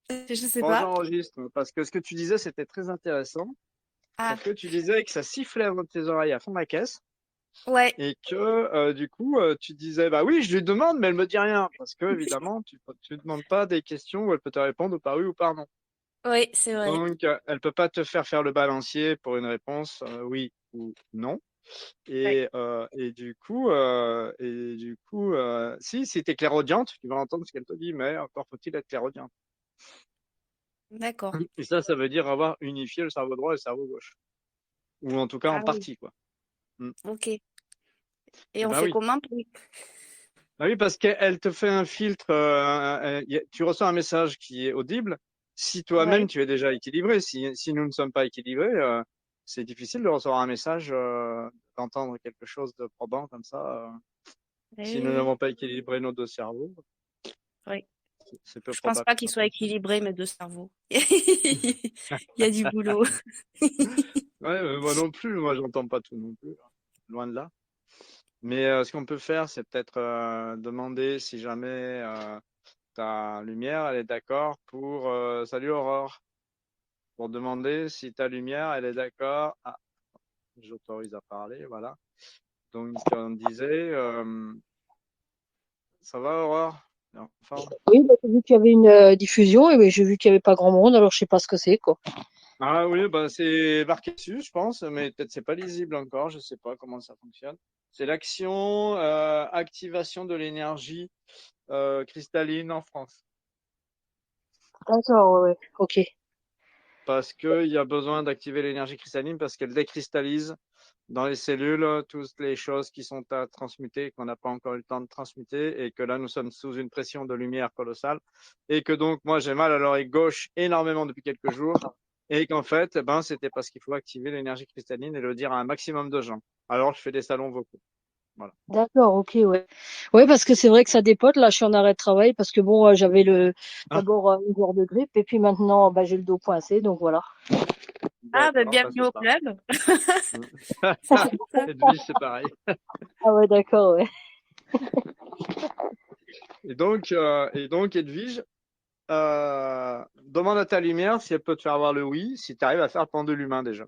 Je sais Bon, pas. j'enregistre parce que ce que tu disais, c'était très intéressant. Ah, Parce que tu disais que ça sifflait avant tes oreilles à fond de la caisse ouais, et que du coup, tu disais, bah oui, je lui demande, mais elle me dit rien. Parce que évidemment, tu demandes pas des questions où elle peut te répondre ou par oui ou par non. oui, c'est vrai. Donc, elle peut pas te faire le balancier pour une réponse oui ou non. Ouais, Et si t'es clairaudiente, tu vas entendre ce qu'elle te dit, mais encore faut-il être clairaudiente. d'accord. Et ça veut dire avoir unifié le cerveau droit et le cerveau gauche. Ou en tout cas en Ah oui, partie, quoi. Mm. ok. Et Eh on ben fait oui. comment Bah oui, parce qu'elle te fait un filtre. Tu reçois un message qui est audible. Si toi-même Ouais. tu es déjà équilibré, si nous ne sommes pas équilibrés, c'est difficile de recevoir un message, d'entendre quelque chose de probant comme ça. Si nous Eh, n'avons pas équilibré nos deux cerveaux, ouais. c'est peu Je pense probable pas que qu'ils ça soient fonctionne. équilibrés, mes deux cerveaux. Il y a du boulot. Ouais, moi non plus, moi j'entends pas tout non plus, hein. Loin de là. Mais ce qu'on peut faire, c'est peut-être demander si jamais ta lumière, elle est d'accord pour salut Aurore, pour demander si ta lumière, elle est d'accord. Ah, j'autorise à parler, voilà. Donc on disait, ça va Aurore? T'es en forme? Oui, bah, j'ai vu qu'il y avait une diffusion et j'ai vu qu'il n'y avait pas grand monde, alors je sais pas ce que c'est, quoi. Ah oui, bah c'est marqué dessus, je pense, mais peut-être c'est pas lisible encore, je sais pas comment ça fonctionne. C'est l'action activation de l'énergie cristalline en France. D'accord, ouais, ouais, ok. Parce qu'il y a besoin d'activer l'énergie cristalline parce qu'elle décristallise dans les cellules toutes les choses qui sont à transmuter, qu'on n'a pas encore eu le temps de transmuter, et que là, nous sommes sous une pression de lumière colossale, et que donc, moi, j'ai mal à l'oreille gauche énormément depuis quelques jours, et qu'en fait, eh ben, c'était parce qu'il faut activer l'énergie cristalline et le dire à un maximum de gens. Alors, je fais des salons vocaux. Voilà. D'accord, ok, ouais. Ouais, parce que c'est vrai que ça dépote, là, je suis en arrêt de travail, parce que bon, j'avais Ah, d'abord une heure de grippe, et puis maintenant, bah, j'ai le dos coincé, donc voilà. Ah, bah, d'accord, bah, bienvenue c'est au ça. club. Edwige, c'est pareil. Ah ouais, d'accord, ouais. Et donc, Edwige, demande à ta lumière si elle peut te faire avoir le oui, si tu arrives à faire le pendule humain déjà.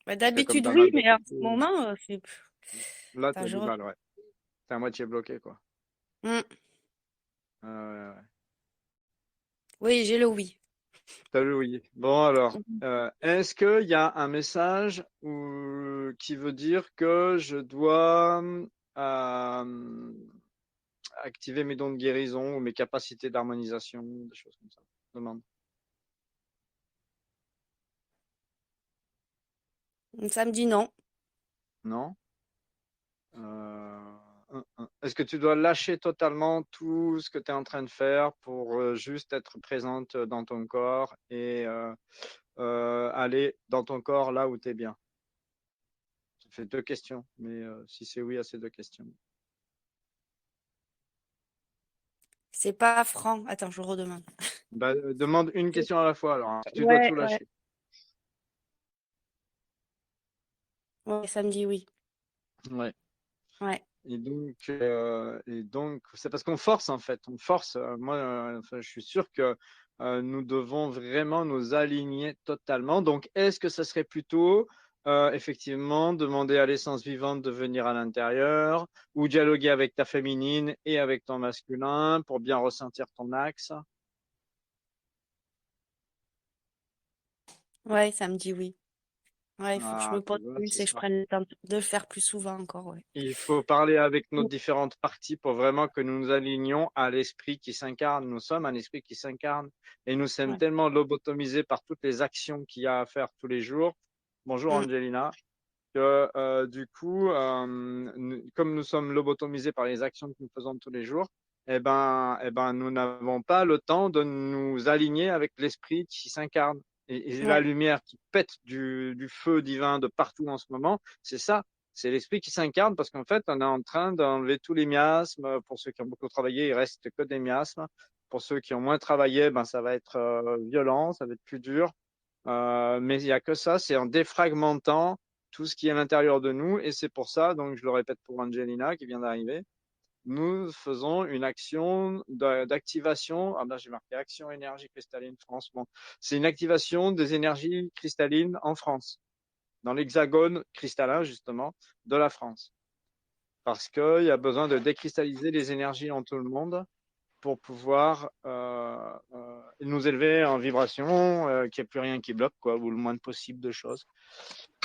Bah, Parce que comme d'habitude, tu as oui, mal de mais en ce partout, moment, c'est... là, tu Attends, as je du reviens. mal, ouais. T'es à moitié bloqué, quoi. Hmm. Ouais, ouais. Oui, j'ai le oui. T'as le oui. Bon, alors, est-ce qu'il y a un message qui veut dire que je dois euh, activer mes dons de guérison ou mes capacités d'harmonisation, des choses comme ça? Demande. Ça me dit non. Non? Est-ce que tu dois lâcher totalement tout ce que tu es en train de faire pour juste être présente dans ton corps et aller dans ton corps là où tu es bien? Ça fait deux questions, mais si c'est oui à ces deux questions. C'est pas franc. Attends, je redemande. Bah, demande une question à la fois alors, hein. Tu dois tout Ouais, ouais, lâcher. ouais, ça me dit oui. Ouais. Ouais. Et donc, c'est parce qu'on force en fait. On force. Moi, enfin, je suis sûr que nous devons vraiment nous aligner totalement. Donc, est-ce que ça serait plutôt effectivement demander à l'essence vivante de venir à l'intérieur ou dialoguer avec ta féminine et avec ton masculin pour bien ressentir ton axe? Ouais, ça me dit oui. Ouais, il faut que je Ah, me tu pose vois, plus c'est et je ça. prenne le temps de le faire plus souvent encore, ouais. Il faut parler avec nos Mm. différentes parties pour vraiment que nous nous alignions à l'esprit qui s'incarne. Nous sommes un esprit qui s'incarne et nous sommes Ouais. tellement lobotomisés par toutes les actions qu'il y a à faire tous les jours. Bonjour Mm. Angelina. Que du coup, comme nous sommes lobotomisés par les actions que nous faisons tous les jours, eh ben, nous n'avons pas le temps de nous aligner avec l'esprit qui s'incarne. Et la Ouais. lumière qui pète du feu divin de partout en ce moment, c'est ça. C'est l'esprit qui s'incarne parce qu'en fait, on est en train d'enlever tous les miasmes. Pour ceux qui ont beaucoup travaillé, il reste que des miasmes. Pour ceux qui ont moins travaillé, ben, ça va être violent, ça va être plus dur. Mais il n'y a que ça, c'est en défragmentant tout ce qui est à l'intérieur de nous. Et c'est pour ça, donc je le répète pour Angelina qui vient d'arriver, nous faisons une action d'activation. Ah ben, j'ai marqué action énergie cristalline France. Bon, c'est une activation des énergies cristallines en France, dans l'hexagone cristallin, justement, de la France. Parce qu'il y a besoin de décristalliser les énergies en tout le monde pour pouvoir nous élever en vibration, qu'il n'y ait plus rien qui bloque, quoi, ou le moins possible de choses.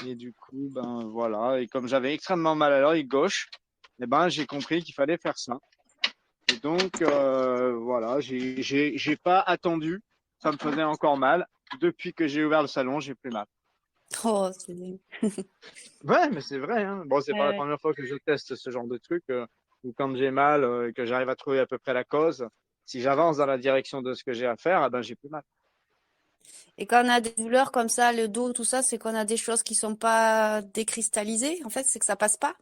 Et du coup, ben voilà. Et comme j'avais extrêmement mal à l'œil gauche, eh ben, j'ai compris qu'il fallait faire ça. Et donc, voilà, j'ai pas attendu. Ça me faisait encore mal. Depuis que j'ai ouvert le salon, j'ai plus mal. Oh, c'est dingue. Ouais, mais c'est vrai, hein. Bon, c'est Ouais, pas la ouais. première fois que je teste ce genre de truc, où quand j'ai mal, et que j'arrive à trouver à peu près la cause, si j'avance dans la direction de ce que j'ai à faire, eh ben, j'ai plus mal. Et quand on a des douleurs comme ça, le dos, tout ça, c'est qu'on a des choses qui sont pas décristallisées. En fait, c'est que ça passe pas.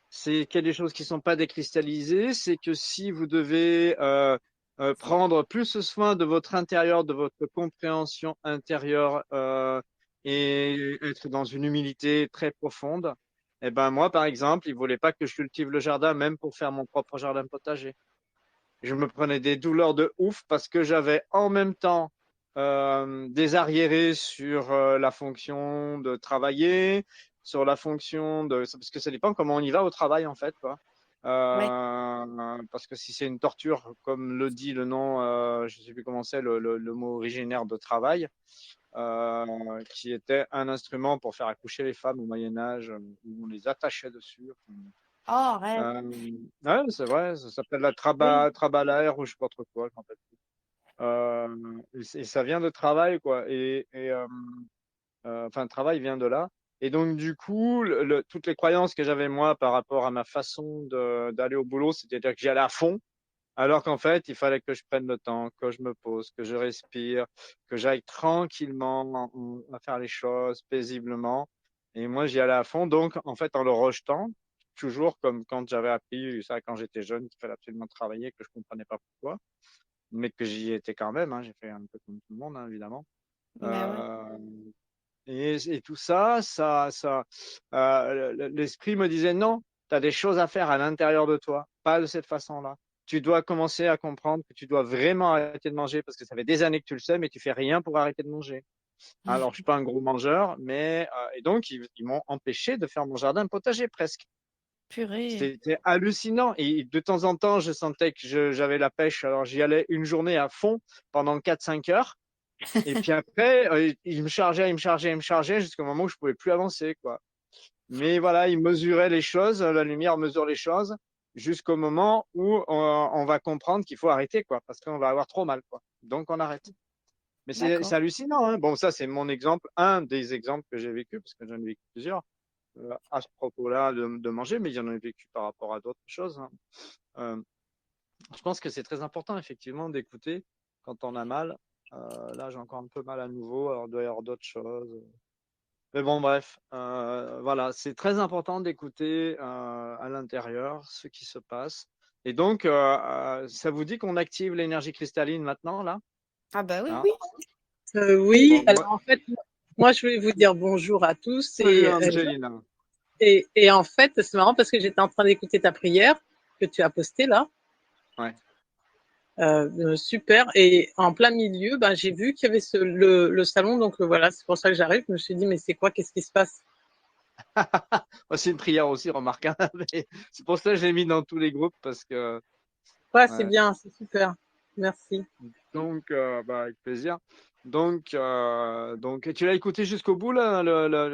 C'est qu'il y a des choses qui sont pas décristallisées, c'est que si vous devez prendre plus soin de votre intérieur, de votre compréhension intérieure, et être dans une humilité très profonde, eh ben moi, par exemple, il voulait pas que je cultive le jardin, même pour faire mon propre jardin potager. Je me prenais des douleurs de ouf parce que j'avais en même temps des arriérés sur la fonction de travailler, sur la fonction de... Parce que ça dépend comment on y va au travail, en fait, quoi. Ouais. Parce que si c'est une torture, comme le dit le nom, je ne sais plus comment c'est, le mot originaire de travail, qui était un instrument pour faire accoucher les femmes au Moyen-Âge, où on les attachait dessus. Oh, arrête. Ouais, c'est vrai, ça s'appelle la Oui. trabalaire ou je sais pas trop quoi, en fait. Et ça vient de travail, quoi. Enfin, le travail vient de là. Et donc, du coup, toutes les croyances que j'avais moi par rapport à ma façon d'aller au boulot, c'est-à-dire que j'y allais à fond, alors qu'en fait, il fallait que je prenne le temps, que je me pose, que je respire, que j'aille tranquillement à faire les choses paisiblement. Et moi, j'y allais à fond. Donc, en fait, en le rejetant, toujours comme quand j'avais appris ça quand j'étais jeune, qu'il fallait absolument travailler, que je comprenais pas pourquoi, mais que j'y étais quand même. Hein, j'ai fait un peu comme tout le monde, hein, évidemment. Ben ouais. Euh, et tout ça, l'esprit me disait non, tu as des choses à faire à l'intérieur de toi, pas de cette façon-là. Tu dois commencer à comprendre que tu dois vraiment arrêter de manger parce que ça fait des années que tu le sais, mais tu fais rien pour arrêter de manger. Alors, je suis pas un gros mangeur, mais et donc ils m'ont empêché de faire mon jardin potager presque. Purée. C'était hallucinant. Et de temps en temps, je sentais que j'avais la pêche. Alors, j'y allais une journée à fond pendant 4-5 heures. Et puis après, il me chargeait jusqu'au moment où je pouvais plus avancer, quoi. Mais voilà, il mesurait les choses, la lumière mesure les choses, jusqu'au moment où on va comprendre qu'il faut arrêter, quoi, parce qu'on va avoir trop mal, quoi. Donc on arrête. Mais c'est D'accord. hallucinant, hein. Bon, ça c'est mon exemple, un des exemples que j'ai vécu, parce que j'en ai vécu plusieurs à ce propos-là de manger, mais j'en ai vécu par rapport à d'autres choses, hein. Euh, je pense que c'est très important, effectivement, d'écouter quand on a mal. Là, j'ai encore un peu mal à nouveau, alors il doit y avoir d'autres choses. Mais bon, bref, voilà, c'est très important d'écouter à l'intérieur ce qui se passe. Et donc, ça vous dit qu'on active l'énergie cristalline maintenant, là? Ah bah oui, Hein? oui. Oui, Bon, alors en fait, moi je voulais vous dire bonjour à tous salut Angelina. et en fait, c'est marrant parce que j'étais en train d'écouter ta prière que tu as postée là. Ouais. Super. Et en plein milieu, ben, j'ai vu qu'il y avait le salon, donc voilà, c'est pour ça que j'arrive. Je me suis dit, mais c'est quoi, qu'est-ce qui se passe? C'est une prière aussi, remarque, hein, mais c'est pour ça que je l'ai mis dans tous les groupes parce que Ouais, c'est ouais. bien, c'est super. Merci. Donc, bah, avec plaisir. Donc, tu l'as écouté jusqu'au bout là,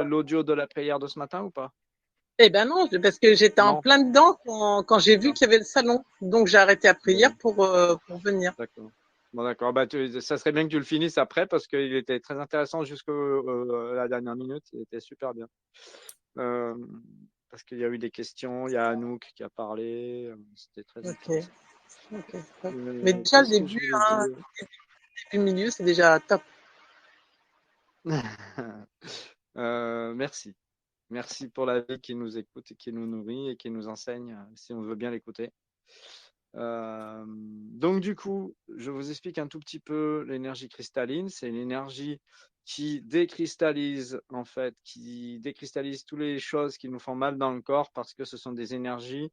l'audio de la prière de ce matin ou pas? Eh ben non, parce que j'étais en Non, plein dedans quand j'ai vu d'accord, qu'il y avait le salon. Donc j'ai arrêté la prière bon, pour venir. d'accord. Bon, d'accord. Bah, ça serait bien que tu le finisses après parce qu'il était très intéressant jusqu'à la dernière minute. Il était super bien. Euh, parce qu'il y a eu des questions. Il y a Anouk qui a parlé. C'était très Ok, intéressant. ok, top. Mais déjà le Qu'est-ce que je début, voulais hein, dire? le milieu, c'est déjà top. Merci. Merci pour la vie qui nous écoute et qui nous nourrit et qui nous enseigne si on veut bien l'écouter. Donc du coup, je vous explique un tout petit peu l'énergie cristalline. C'est une énergie qui décristallise en fait, qui décristallise toutes les choses qui nous font mal dans le corps parce que ce sont des énergies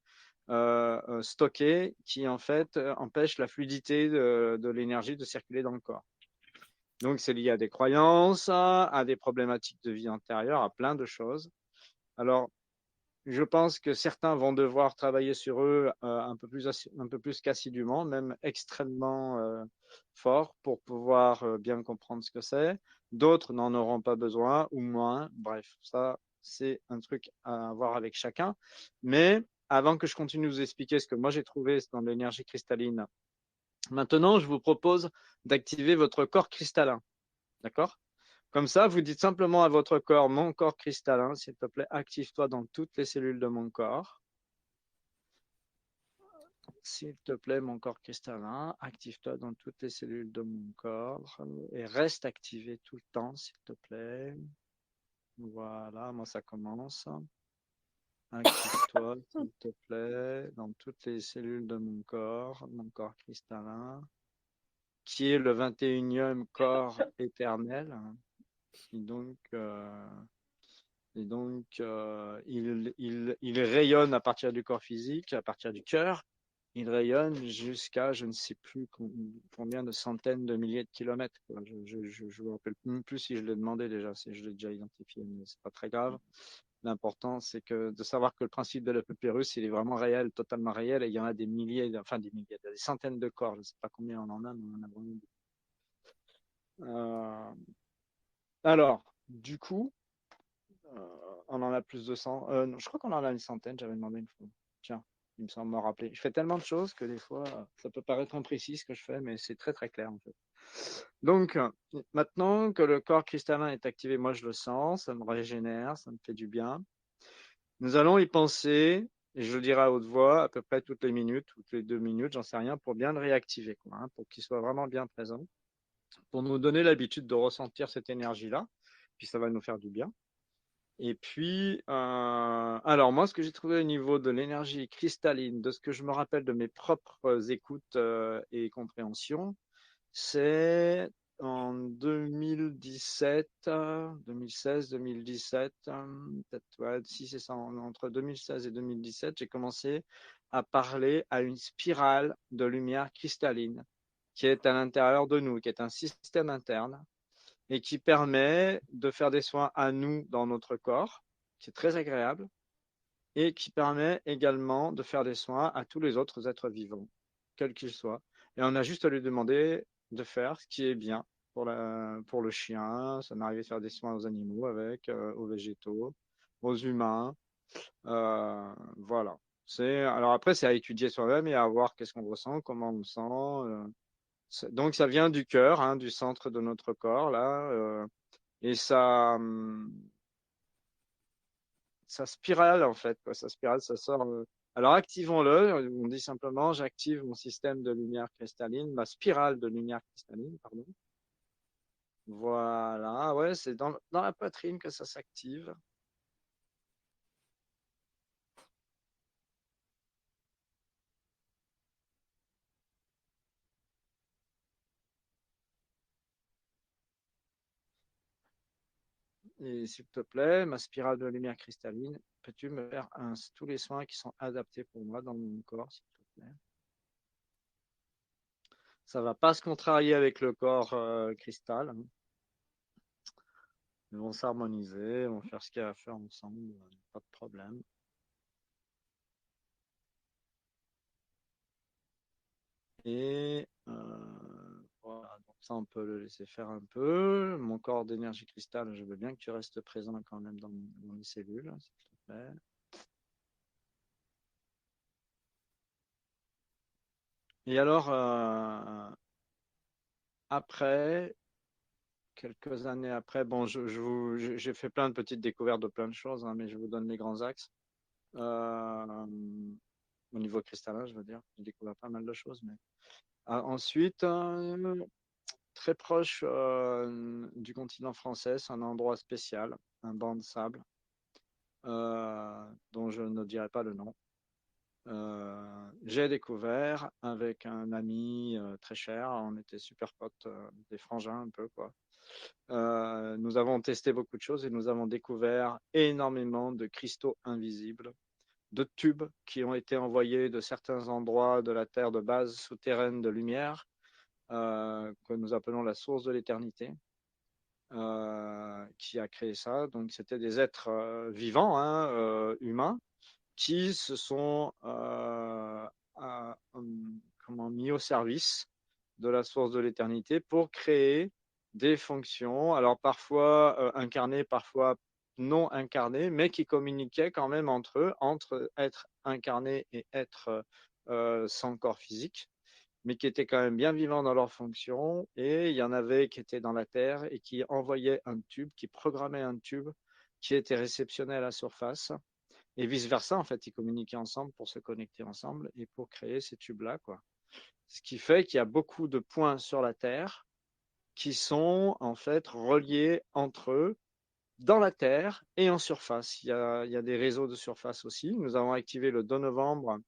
stockés qui en fait empêchent la fluidité de l'énergie de circuler dans le corps. Donc c'est lié à des croyances, à des problématiques de vie antérieure, à plein de choses. Alors je pense que certains vont devoir travailler sur eux un peu plus qu'assidûment, même extrêmement fort pour pouvoir bien comprendre ce que c'est. D'autres n'en auront pas besoin ou moins. Bref, ça, c'est un truc à voir avec chacun. Mais avant que je continue de vous expliquer ce que moi j'ai trouvé dans l'énergie cristalline, maintenant, je vous propose d'activer votre corps cristallin. D'accord? Comme ça, vous dites simplement à votre corps, mon corps cristallin, s'il te plaît, active-toi dans toutes les cellules de mon corps. S'il te plaît, mon corps cristallin, active-toi dans toutes les cellules de mon corps et reste activé tout le temps, s'il te plaît. Voilà, moi ça commence. Active-toi, s'il te plaît, dans toutes les cellules de mon corps cristallin, qui est le 21e corps éternel. Et donc, il rayonne à partir du corps physique, à partir du cœur. Il rayonne jusqu'à je ne sais plus combien de centaines de milliers de kilomètres. Je ne me rappelle même plus si je l'ai demandé déjà, si je l'ai déjà identifié, mais c'est pas très grave. L'important, c'est que de savoir que le principe de la papyrus, il est vraiment réel, totalement réel, et il y en a des milliers, enfin des milliers, des centaines de corps. Je ne sais pas combien on en a, mais on en a vraiment beaucoup. Alors, du coup, on en a plus de 100. Non, je crois qu'on en a une centaine, j'avais demandé une fois. Tiens, il me semble me rappeler. Je fais tellement de choses que des fois, ça peut paraître imprécis ce que je fais, mais c'est très très clair en fait. Donc, maintenant que le corps cristallin est activé, moi je le sens, ça me régénère, ça me fait du bien. Nous allons y penser, et je le dirai à haute voix, à peu près toutes les minutes, toutes les 2 minutes, j'en sais rien, pour bien le réactiver, quoi, hein, pour qu'il soit vraiment bien présent, pour nous donner l'habitude de ressentir cette énergie-là, puis ça va nous faire du bien. Et puis, alors moi, ce que j'ai trouvé au niveau de l'énergie cristalline, de ce que je me rappelle de mes propres écoutes et compréhensions, c'est en 2017, 2016, 2017, peut-être, ouais, si c'est ça, entre 2016 et 2017, j'ai commencé à parler à une spirale de lumière cristalline qui est à l'intérieur de nous, qui est un système interne et qui permet de faire des soins à nous dans notre corps, qui est très agréable, et qui permet également de faire des soins à tous les autres êtres vivants, quels qu'ils soient. Et on a juste à lui demander de faire ce qui est bien pour le chien. Ça m'est arrivé de faire des soins aux animaux avec, aux végétaux, aux humains. Voilà. Alors après, c'est à étudier soi-même et à voir qu'est-ce qu'on ressent, comment on sent. Donc ça vient du cœur, hein, du centre de notre corps, là. Et ça spirale en fait, quoi. Ça spirale, ça sort. Alors activons-le. On dit simplement, j'active mon système de lumière cristalline, ma spirale de lumière cristalline, pardon. Voilà, ouais, c'est dans la poitrine que ça s'active. Et s'il te plaît, ma spirale de lumière cristalline, peux-tu me faire tous les soins qui sont adaptés pour moi dans mon corps, s'il te plaît? Ça va pas se contrarier avec le corps cristal, hein. Ils vont s'harmoniser, ils vont faire ce qu'il y a à faire ensemble, pas de problème. Et voilà, donc ça, on peut le laisser faire un peu. Mon corps d'énergie cristal, je veux bien que tu restes présent quand même dans les cellules, s'il te plaît. Et alors, après, quelques années après, bon, j'ai fait plein de petites découvertes de plein de choses, hein, mais je vous donne les grands axes. Euh, Au niveau cristallin, je veux dire, j'ai découvert pas mal de choses. Mais ensuite, très proche du continent français, c'est un endroit spécial, un banc de sable, dont je ne dirai pas le nom. J'ai découvert avec un ami très cher, on était super potes, des frangins un peu quoi. Nous avons testé beaucoup de choses et nous avons découvert énormément de cristaux invisibles de tubes qui ont été envoyés de certains endroits de la Terre de base souterraine de lumière, que nous appelons la source de l'éternité, qui a créé ça. Donc c'était des êtres vivants, hein, humains, qui se sont mis au service de la source de l'éternité pour créer des fonctions, alors parfois incarnées, parfois non incarnées, mais qui communiquaient quand même entre eux, entre être incarné et être sans corps physique, mais qui étaient quand même bien vivants dans leurs fonctions. Et il y en avait qui étaient dans la terre et qui envoyaient un tube, qui programmaient un tube qui était réceptionné à la surface. Et vice-versa, en fait, ils communiquaient ensemble pour se connecter ensemble et pour créer ces tubes-là, quoi. Ce qui fait qu'il y a beaucoup de points sur la Terre qui sont en fait reliés entre eux dans la Terre et en surface. Il y a des réseaux de surface aussi. Nous avons activé le 2 novembre,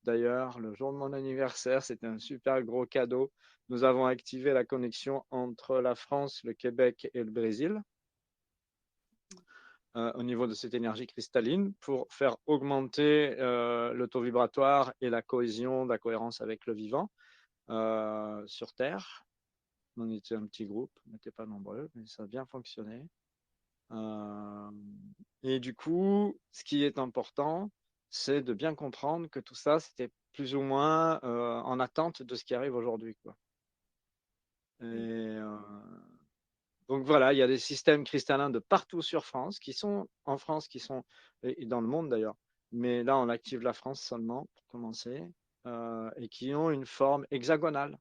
d'ailleurs, le jour de mon anniversaire, c'était un super gros cadeau. Nous avons activé la connexion entre la France, le Québec et le Brésil. Au niveau de cette énergie cristalline pour faire augmenter le taux vibratoire et la cohésion, la cohérence avec le vivant sur Terre. On était un petit groupe, on n'était pas nombreux, mais ça a bien fonctionné. Et du coup, ce qui est important, c'est de bien comprendre que tout ça, c'était plus ou moins en attente de ce qui arrive aujourd'hui, quoi. Et donc voilà, il y a des systèmes cristallins de partout sur France, qui sont en France, et dans le monde d'ailleurs. Mais là, on active la France seulement pour commencer, et qui ont une forme hexagonale.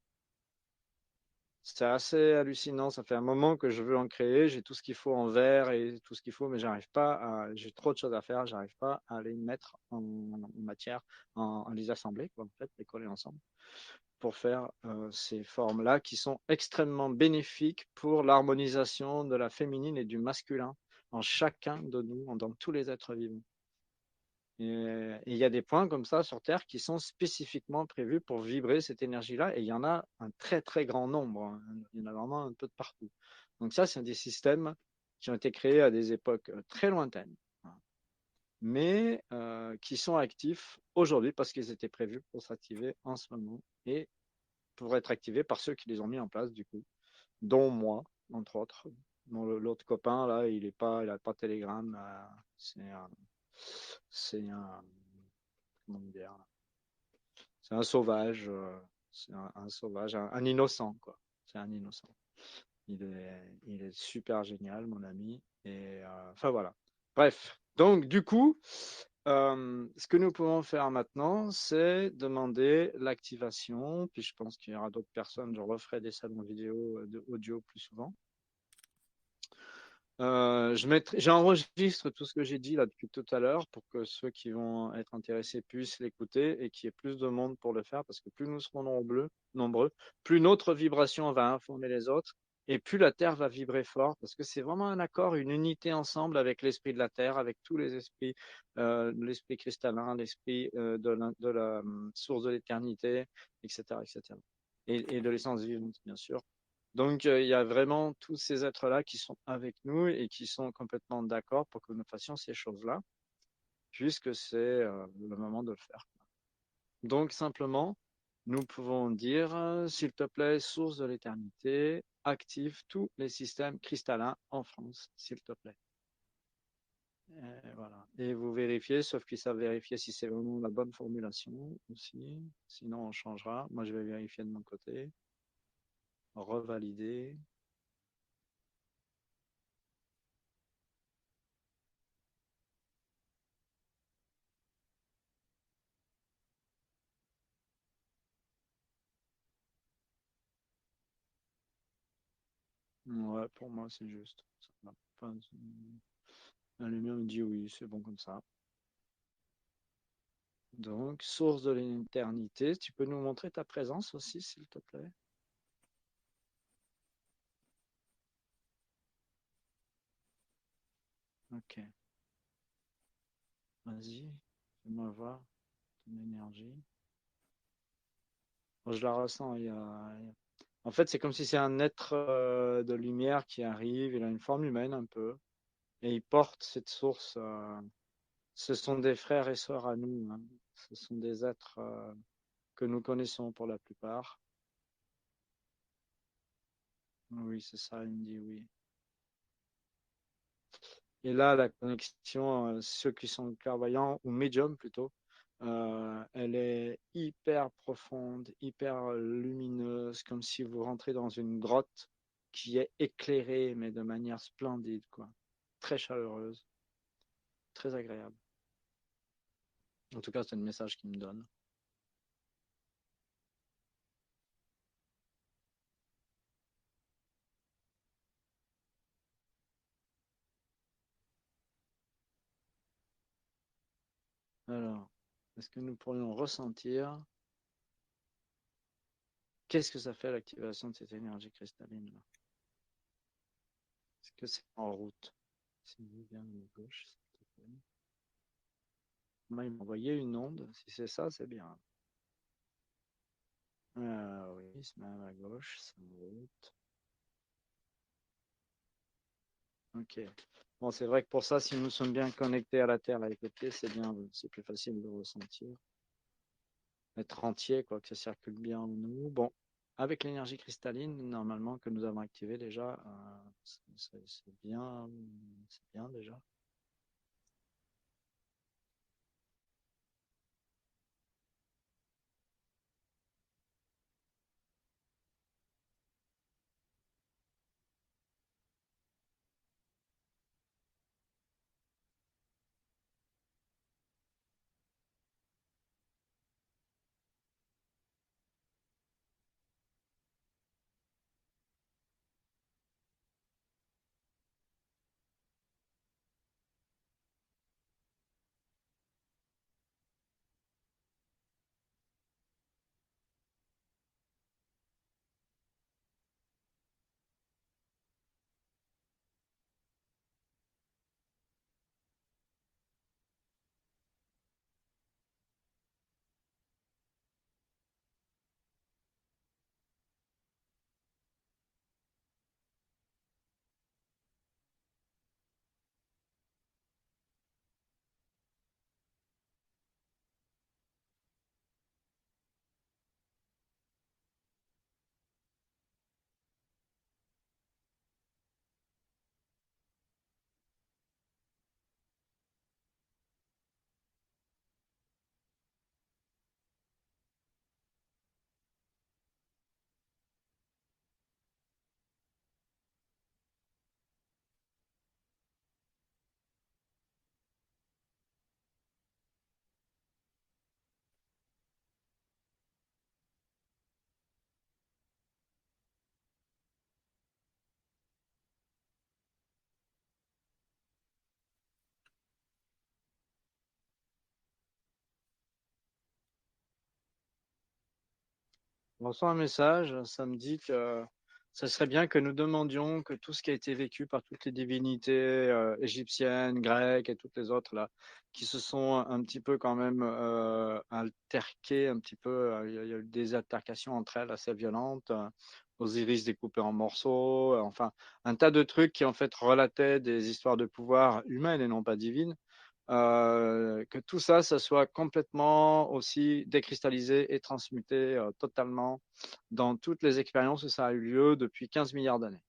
C'est assez hallucinant. Ça fait un moment que je veux en créer. J'ai tout ce qu'il faut en verre et tout ce qu'il faut, mais j'arrive pas à. J'ai trop de choses à faire. J'arrive pas à les mettre en matière, à les assembler, quoi, en fait, les coller ensemble pour faire ces formes-là qui sont extrêmement bénéfiques pour l'harmonisation de la féminine et du masculin en chacun de nous, dans tous les êtres vivants. Et il y a des points comme ça sur Terre qui sont spécifiquement prévus pour vibrer cette énergie-là, et il y en a un très très grand nombre, hein. Il y en a vraiment un peu de partout. Donc ça, c'est des systèmes qui ont été créés à des époques très lointaines, mais qui sont actifs aujourd'hui parce qu'ils étaient prévus pour s'activer en ce moment et pour être activés par ceux qui les ont mis en place, du coup, dont moi, entre autres. L'autre copain, là, il n'a pas Telegram. C'est un, comment dire, c'est un sauvage, c'est un sauvage, un innocent, quoi. C'est un innocent. Il est super génial, mon ami. Et enfin voilà. Bref. Donc, du coup, ce que nous pouvons faire maintenant, c'est demander l'activation. Puis je pense qu'il y aura d'autres personnes. Je referai des salons vidéo, audio plus souvent. J'enregistre tout ce que j'ai dit là depuis tout à l'heure pour que ceux qui vont être intéressés puissent l'écouter et qu'il y ait plus de monde pour le faire, parce que plus nous serons nombreux, plus notre vibration va informer les autres et plus la Terre va vibrer fort, parce que c'est vraiment un accord, une unité ensemble avec l'esprit de la Terre, avec tous les esprits, l'esprit cristallin, l'esprit de la source de l'éternité, etc., etc. Et de l'essence vivante, bien sûr. Donc, il y a vraiment tous ces êtres-là qui sont avec nous et qui sont complètement d'accord pour que nous fassions ces choses-là, puisque c'est le moment de le faire. Donc, simplement, nous pouvons dire, s'il te plaît, source de l'éternité, active tous les systèmes cristallins en France, s'il te plaît. Et voilà. Et vous vérifiez, sauf qu'ils savent vérifier si c'est vraiment la bonne formulation aussi. Sinon, on changera. Moi, je vais vérifier de mon côté. Revalider. Ouais, pour moi, c'est juste. Ça va pas- La lumière me dit oui, c'est bon comme ça. Donc, source de l'éternité, tu peux nous montrer ta présence aussi, s'il te plaît? Ok, vas-y, fais-moi voir ton énergie. Moi, je la ressens. En fait, c'est comme si c'est un être de lumière qui arrive. Il a une forme humaine un peu. Et il porte cette source ce sont des frères et sœurs à nous, hein. Ce sont des êtres que nous connaissons pour la plupart. Oui, c'est ça, il me dit oui. Et là, la connexion, ceux qui sont clairvoyants, ou médiums plutôt, elle est hyper profonde, hyper lumineuse, comme si vous rentrez dans une grotte qui est éclairée, mais de manière splendide, quoi. Très chaleureuse, très agréable. En tout cas, c'est le message qu'il me donne. Alors, est-ce que nous pourrions ressentir qu'est-ce que ça fait l'activation de cette énergie cristalline là? Est-ce que c'est en route? Si vous bien à gauche, s'il te plaît. Moi, il m'a envoyé une onde. Si c'est ça, c'est bien. Oui, il se met à gauche, c'est en route. Ok. Bon, c'est vrai que pour ça, si nous sommes bien connectés à la Terre avec les pieds, c'est bien, c'est plus facile de ressentir. Être entier, quoi, que ça circule bien en nous. Bon, avec l'énergie cristalline, normalement, que nous avons activée déjà, c'est bien déjà. On reçoit un message, ça me dit que ce serait bien que nous demandions que tout ce qui a été vécu par toutes les divinités égyptiennes, grecques et toutes les autres là, qui se sont un petit peu quand même alterquées, un petit peu, il y a eu des altercations entre elles assez violentes, Osiris découpé en morceaux, enfin un tas de trucs qui en fait relataient des histoires de pouvoir humaines et non pas divines. Que tout ça, ça soit complètement aussi décristallisé et transmuté totalement dans toutes les expériences où ça a eu lieu depuis 15 milliards d'années.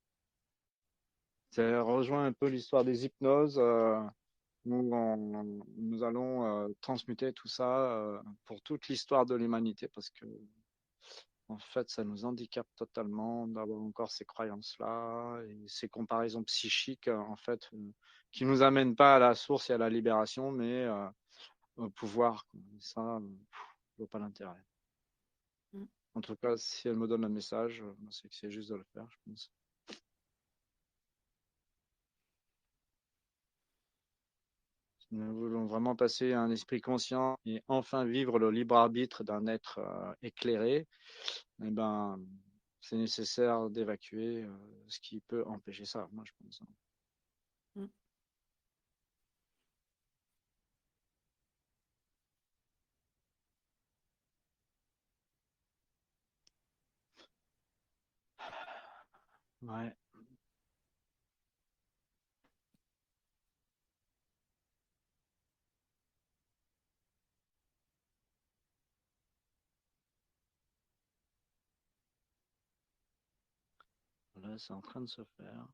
Ça rejoint un peu l'histoire des hypnoses. Nous allons transmuter tout ça pour toute l'histoire de l'humanité parce que en fait, ça nous handicape totalement d'avoir encore ces croyances-là et ces comparaisons psychiques, en fait, qui nous amènent pas à la source et à la libération, mais au pouvoir, quoi. Et ça, je vois pas l'intérêt. Mm. En tout cas, si elle me donne un message, c'est que c'est juste de le faire, je pense. Si nous voulons vraiment passer à un esprit conscient et enfin vivre le libre arbitre d'un être éclairé, eh ben, c'est nécessaire d'évacuer ce qui peut empêcher ça, moi je pense. Mm. Ouais. Ouais, c'est en train de se faire.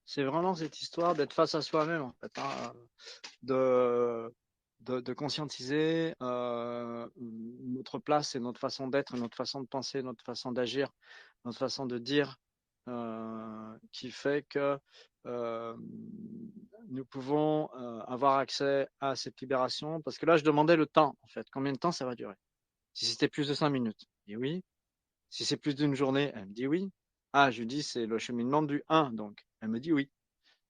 C'est vraiment cette histoire d'être face à soi-même, en fait, hein, de conscientiser notre place et notre façon d'être, notre façon de penser, notre façon d'agir, notre façon de dire, qui fait que euh, nous pouvons avoir accès à cette libération. Parce que là, je demandais le temps, en fait. Combien de temps ça va durer? Si c'était plus de 5 minutes, je dis oui. Si c'est plus d'une journée, elle me dit oui. Ah, je lui dis, c'est le cheminement du 1, donc elle me dit oui.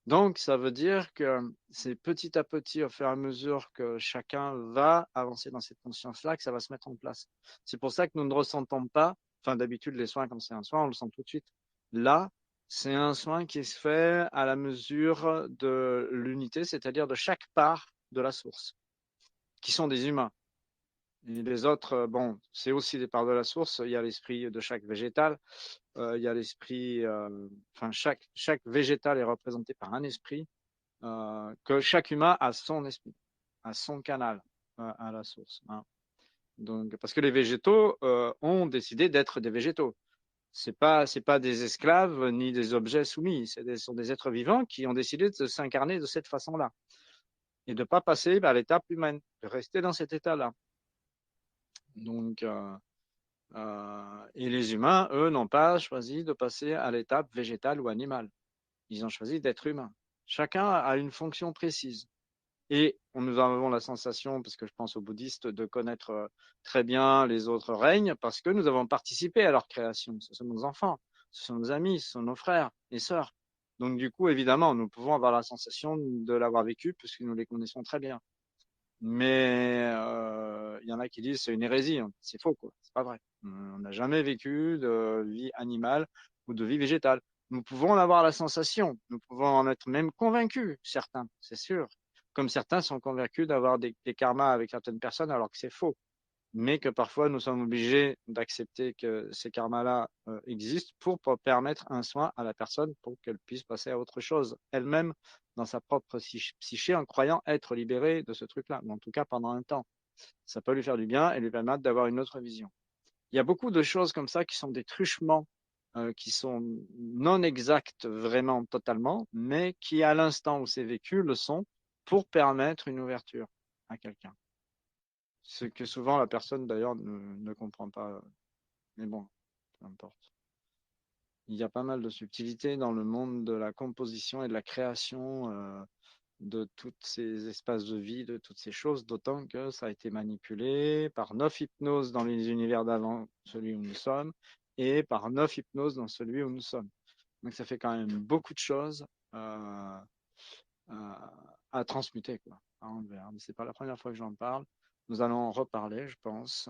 Donc, ça veut dire que c'est petit à petit, au fur et à mesure que chacun va avancer dans cette conscience-là, que ça va se mettre en place. C'est pour ça que nous ne ressentons pas, enfin d'habitude les soins, comme c'est un soin, on le sent tout de suite. Là, c'est un soin qui se fait à la mesure de l'unité, c'est-à-dire de chaque part de la source, qui sont des humains. Et les autres, bon, c'est aussi des parts de la source. Il y a l'esprit de chaque végétal, il y a l'esprit, enfin chaque végétal est représenté par un esprit, que chaque humain a son esprit, a son canal à la source. Hein. Donc, parce que les végétaux ont décidé d'être des végétaux. C'est pas des esclaves ni des objets soumis. Ce sont des êtres vivants qui ont décidé de s'incarner de cette façon-là et de pas passer à l'étape humaine, de rester dans cet état-là. Donc, et les humains, eux, n'ont pas choisi de passer à l'étape végétale ou animale. Ils ont choisi d'être humains. Chacun a une fonction précise. Et nous avons la sensation, parce que je pense aux bouddhistes, de connaître très bien les autres règnes, parce que nous avons participé à leur création. Ce sont nos enfants, ce sont nos amis, ce sont nos frères et sœurs. Donc du coup, évidemment, nous pouvons avoir la sensation de l'avoir vécu, puisque nous les connaissons très bien. Mais il y en a qui disent c'est une hérésie, c'est faux, quoi. C'est pas vrai. On n'a jamais vécu de vie animale ou de vie végétale. Nous pouvons en avoir la sensation, nous pouvons en être même convaincus, certains, c'est sûr. Comme certains sont convaincus d'avoir des karmas avec certaines personnes alors que c'est faux. Mais que parfois nous sommes obligés d'accepter que ces karmas-là existent pour permettre un soin à la personne pour qu'elle puisse passer à autre chose elle-même dans sa propre psyché en croyant être libérée de ce truc-là, ou en tout cas pendant un temps. Ça peut lui faire du bien et lui permettre d'avoir une autre vision. Il y a beaucoup de choses comme ça qui sont des truchements, qui sont non exacts vraiment totalement, mais qui à l'instant où c'est vécu le sont pour permettre une ouverture à quelqu'un. Ce que souvent la personne d'ailleurs ne comprend pas. Mais bon, peu importe. Il y a pas mal de subtilités dans le monde de la composition et de la création de tous ces espaces de vie, de toutes ces choses, d'autant que ça a été manipulé par 9 hypnoses dans les univers d'avant, celui où nous sommes, et par 9 hypnoses dans celui où nous sommes. Donc ça fait quand même beaucoup de choses à transmuter, quoi, à enlever. Mais c'est pas la première fois que j'en parle. Nous allons en reparler, je pense.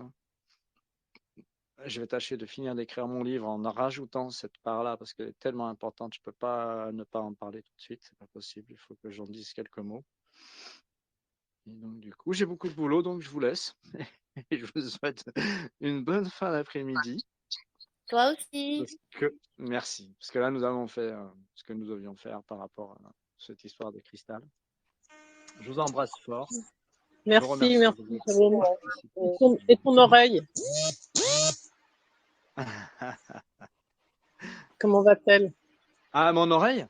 Je vais tâcher de finir d'écrire mon livre en rajoutant cette part-là parce qu'elle est tellement importante. Je ne peux pas ne pas en parler tout de suite. C'est pas possible. Il faut que j'en dise quelques mots. Et donc, du coup, j'ai beaucoup de boulot, donc je vous laisse. Et je vous souhaite une bonne fin d'après-midi. Toi aussi. Merci. Parce que là, nous avons fait ce que nous devions faire par rapport à cette histoire de cristal. Je vous embrasse fort. Merci, merci, Jérôme. Et ton oreille, comment va-t-elle? Ah, mon oreille?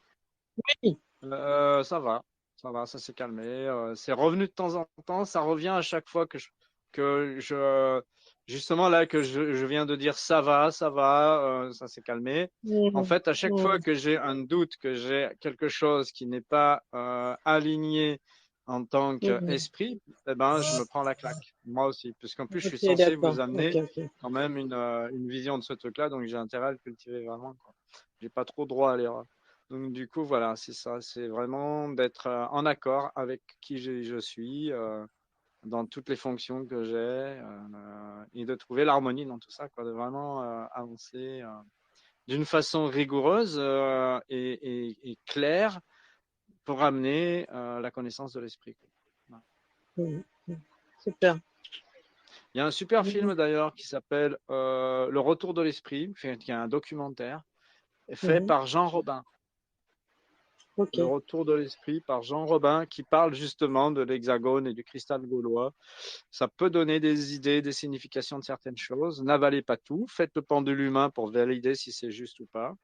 Oui. Ça va, ça s'est calmé. C'est revenu de temps en temps. Ça revient à chaque fois justement là que je viens de dire ça va, ça s'est calmé. En fait, à chaque fois que j'ai un doute, que j'ai quelque chose qui n'est pas aligné en tant qu'esprit, eh ben, je me prends la claque. Moi aussi, puisqu'en plus, je suis Ok, censé d'accord. vous Ok, amener ok. quand même une vision de ce truc-là, donc j'ai intérêt à le cultiver vraiment, quoi. J'ai pas trop droit à l'erreur. Donc du coup, voilà, c'est ça, c'est vraiment d'être en accord avec qui je suis dans toutes les fonctions que j'ai et de trouver l'harmonie dans tout ça, quoi, de vraiment avancer d'une façon rigoureuse et claire pour amener la connaissance de l'esprit, quoi. Voilà. Mhm. Mhm. Super. Il y a un super Mhm. film d'ailleurs qui s'appelle Le Retour de l'Esprit, qui est un documentaire fait Mhm. par Jean Robin. Ok. Le Retour de l'Esprit par Jean Robin qui parle justement de l'hexagone et du cristal gaulois. Ça peut donner des idées, des significations de certaines choses. N'avalez pas tout. Faites le pendule humain pour valider si c'est juste ou pas.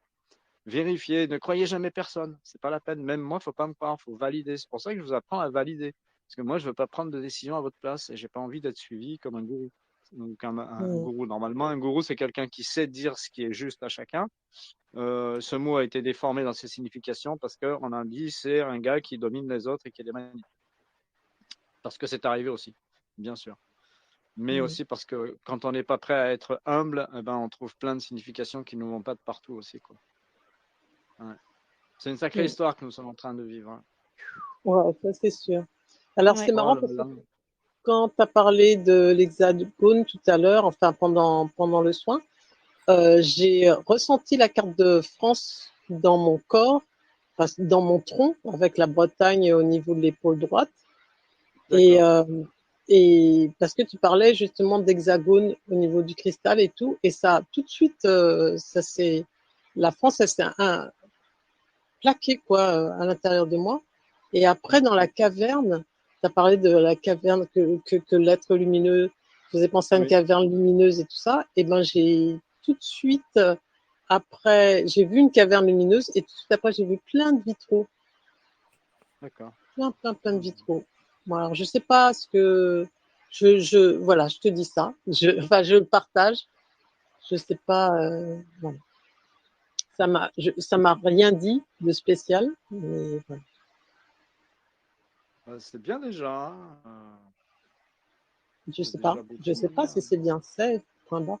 Vérifiez. Ne croyez jamais personne. C'est pas la peine. Même moi, faut pas me croire. Faut valider. C'est pour ça que je vous apprends à valider. Parce que moi, je veux pas prendre de décision à votre place et j'ai pas envie d'être suivi comme un gourou. Donc un Mhm. gourou, normalement, un gourou, c'est quelqu'un qui sait dire ce qui est juste à chacun. Ce mot a été déformé dans ses significations parce qu'on a dit c'est un gars qui domine les autres et qui les manipule. Parce que c'est arrivé aussi, bien sûr. Mais Mhm. aussi parce que quand on n'est pas prêt à être humble, eh ben, on trouve plein de significations qui ne nous vont pas de partout aussi, quoi. Ouais. C'est une sacrée Mhm. histoire que nous sommes en train de vivre, hein. Ouais, ça c'est sûr. Alors c'est Ouais. Oh marrant là parce que là. quand tu as parlé de l'hexagone tout à l'heure, enfin pendant le soin, j'ai ressenti la carte de France dans mon corps, enfin, dans mon tronc, avec la Bretagne au niveau de l'épaule droite. Et, D'accord. et parce que tu parlais justement d'hexagone au niveau du cristal et tout, et ça tout de suite, ça c'est la France, ça s'est plaqué quoi à l'intérieur de moi. Et après dans la caverne, tu as parlé de la caverne que l'être lumineux faisait penser à une Oui, caverne lumineuse et tout ça. Et ben j'ai tout de suite après, j'ai vu une caverne lumineuse et tout de suite après j'ai vu plein de vitraux, d'accord. plein de vitraux. Bon, alors je sais pas ce que voilà, je te dis ça. Enfin, je le partage. Je sais pas. Voilà. Ça m'a rien dit de spécial, mais voilà. C'est bien déjà, hein. Je C'est sais pas. déjà Je beaucoup, sais pas hein. si c'est bien. C'est point barre.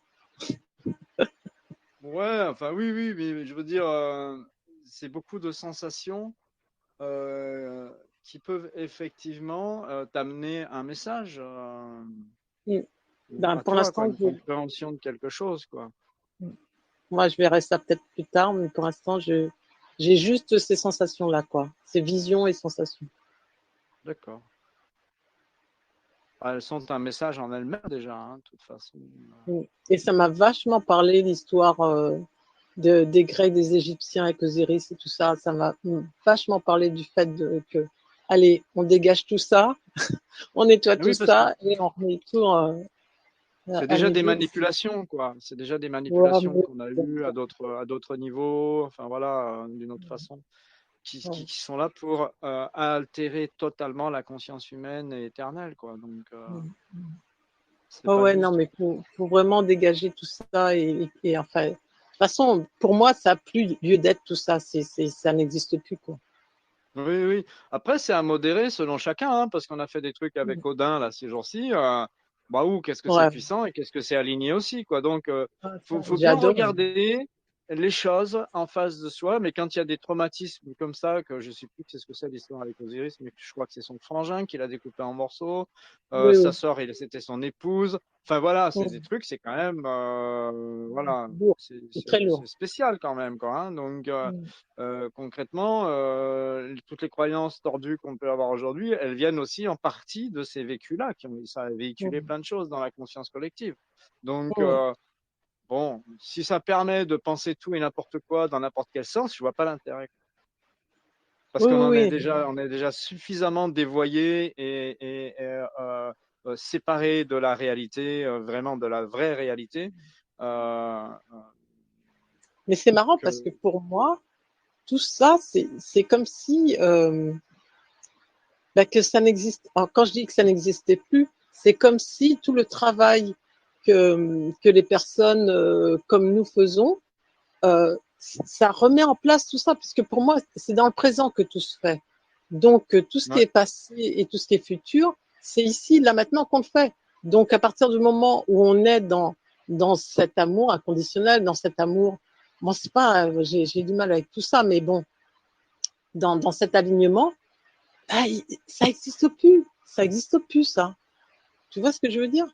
Ouais, enfin oui, oui, mais je veux dire, c'est beaucoup de sensations euh, qui peuvent effectivement t'amener un message Mm. ou Ben, à pour toi, quoi, l'instant, une compréhension de quelque chose, quoi. moi, je verrai ça peut-être plus tard, mais pour l'instant, j'ai juste ces sensations-là, quoi. Ces visions et sensations. D'accord. Ah, elles sont un message en elles-mêmes déjà, hein, de toute façon. Mm. Et ça m'a vachement parlé l'histoire des Grecs, des Égyptiens avec Osiris et tout ça. Ça m'a vachement parlé du fait que, allez, on dégage tout ça, on nettoie tout Oui, parce que ça et on remet tout c'est à déjà des niveau. manipulations, quoi. C'est déjà des Ouais, manipulations qu'on a eues à d'autres niveaux, enfin voilà, d'une autre façon, qui sont là pour altérer totalement la conscience humaine et éternelle, quoi. Donc, c'est oh pas ouais, non, juste. mais faut vraiment dégager tout ça et enfin, de toute façon, pour moi, ça a plus lieu d'être tout ça. Ça n'existe plus, quoi. Oui, oui. Après, c'est à modérer selon chacun, hein, parce qu'on a fait des trucs avec Odin là ces jours-ci. Bah ou qu'est-ce que c'est Ouais, puissant et qu'est-ce que c'est aligné aussi, quoi. Donc, faut j'ai bien adoré. regarder les choses en face de soi, mais quand il y a des traumatismes comme ça, que je sais plus c'est ce que c'est l'histoire avec Osiris, mais je crois que c'est son frangin qui l'a découpé en morceaux. Oui, Sa oui. sœur, c'était son épouse. Enfin voilà, c'est des Mm. trucs, c'est quand même, voilà, Lourd, c'est très c'est lourd. spécial quand même, quoi. Hein. Donc Mm. concrètement, toutes les croyances tordues qu'on peut avoir aujourd'hui, elles viennent aussi en partie de ces vécus-là, ça a véhiculé Mm. plein de choses dans la conscience collective. Donc, Mm. bon, si ça permet de penser tout et n'importe quoi dans n'importe quel sens, je vois pas l'intérêt. Parce Oui, qu'on oui, oui. on est déjà suffisamment dévoyé séparé de la réalité, vraiment de la vraie réalité, euh, Mais c'est marrant parce que que pour moi, tout ça, c'est comme si bah, que ça n'existe. Alors, quand je dis que ça n'existait plus, c'est comme si tout le travail que les personnes comme nous faisons, ça remet en place tout ça, puisque pour moi, c'est dans le présent que tout se fait. Donc, tout ce qui ouais, est passé et tout ce qui est futur, c'est ici, là, maintenant qu'on le fait. Donc, à partir du moment où on est dans cet amour inconditionnel, dans cet amour, bon, c'est pas, j'ai du mal avec tout ça, mais bon, dans cet alignement, bah, ça n'existe plus. Ça n'existe plus, ça. Tu vois ce que je veux dire?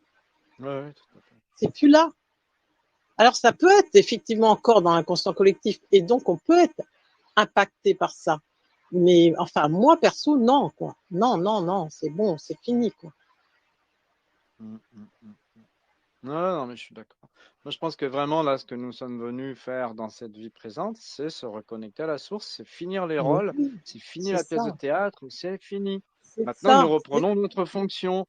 Ouais, tout à fait. C'est plus là. Alors, ça peut être effectivement encore dans l'inconscient collectif, et donc on peut être impacté par ça. Mais enfin, moi perso, non, quoi. Non, non, non, c'est bon, c'est fini, quoi. Mm. Non, mais je suis d'accord. Moi, je pense que vraiment, là, ce que nous sommes venus faire dans cette vie présente, c'est se reconnecter à la source, c'est finir les Mais rôles, oui, c'est fini c'est la pièce de ça, théâtre, c'est fini. c'est Maintenant, nous ça. reprenons notre fonction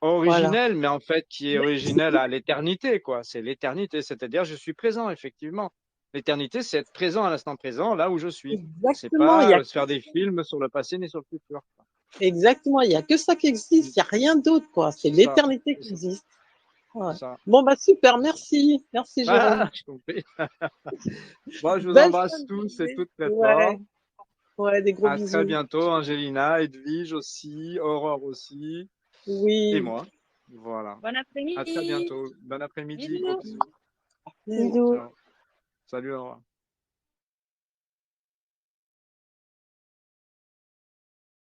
Voilà. originelle, mais en fait, qui est originelle à l'éternité, quoi. C'est l'éternité, c'est-à-dire je suis présent, effectivement. L'éternité, c'est être présent à l'instant présent, là où je suis. C'est Exactement, pas se faire des films sur le passé ni sur le futur, quoi. exactement, il y a que ça qui existe, il n'y a rien d'autre, quoi. C'est C'est ça, l'éternité c'est qui ça, existe. c'est Ouais. ça, Bon, bah super, c'est ça. merci. Merci, Jérôme. Ah, je t'en prie. Bon, je vous Belle fin embrasse de tous et journée. toutes très fort. Ouais, ouais, des gros À très bisous. bientôt, Angelina, Edwige aussi, Aurore aussi, et Oui, moi. Voilà. Bon À très après-midi. bientôt. Bon après-midi. Gros Bisous. bisous. bisous. Ciao. Salut, Aurore.